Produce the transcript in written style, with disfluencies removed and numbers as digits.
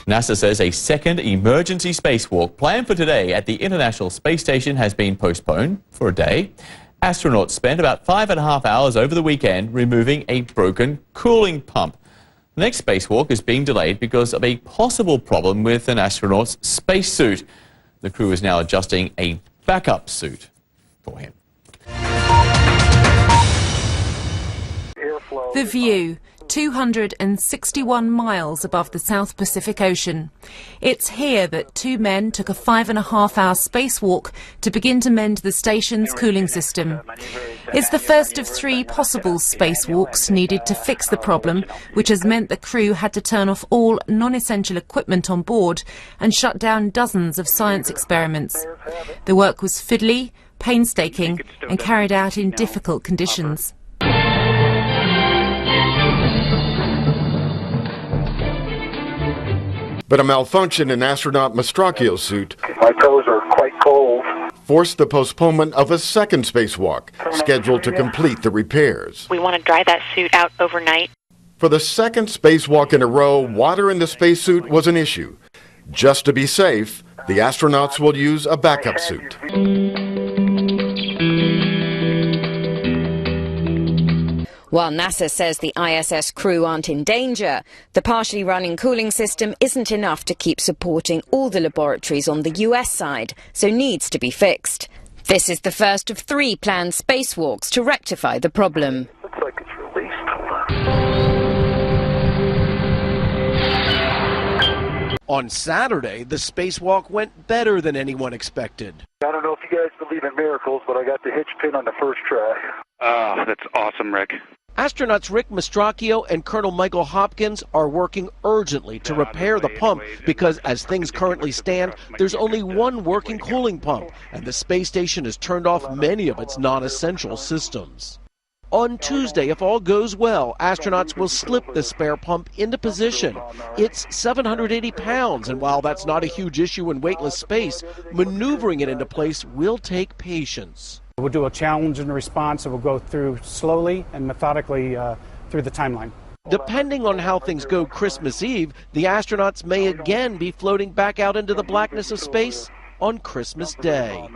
NASA says a second emergency spacewalk planned for today at the International Space Station has been postponed for a day. Astronauts spent about 5.5 hours over the weekend removing a broken cooling pump. The next spacewalk is being delayed because of a possible problem with an astronaut's spacesuit. The crew is now adjusting a backup suit for him. The view, 261 miles above the South Pacific Ocean. It's here that two men took a 5.5-hour spacewalk to begin to mend the station's cooling system. It's the first of 3 possible spacewalks needed to fix the problem, which has meant the crew had to turn off all non-essential equipment on board and shut down dozens of science experiments. The work was fiddly, painstaking and carried out in difficult conditions. But a malfunction in astronaut Mastracchio's suit, my toes are quite cold, forced the postponement of a second spacewalk, scheduled to complete the repairs. We want to dry that suit out overnight. For the second spacewalk in a row, water in the spacesuit was an issue. Just to be safe, the astronauts will use a backup suit. While NASA says the ISS crew aren't in danger, the partially running cooling system isn't enough to keep supporting all the laboratories on the US side, so needs to be fixed. This is the first of 3 planned spacewalks to rectify the problem. looks like it's released. On Saturday, the spacewalk went better than anyone expected. I don't know if you guys believe in miracles, but I got the hitch pin on the first try. Oh, that's awesome, Rick. Astronauts Rick Mastracchio and Colonel Michael Hopkins are working urgently to repair the pump because, as things currently stand, there's only one working cooling pump, and the space station has turned off many of its non-essential systems. On Tuesday, if all goes well, astronauts will slip the spare pump into position. It's 780 pounds, and while that's not a huge issue in weightless space, maneuvering it into place will take patience. We'll do a challenge and response, and we'll go through slowly and methodically through the timeline. Depending on how things go Christmas Eve, the astronauts may again be floating back out into the blackness of space on Christmas Day.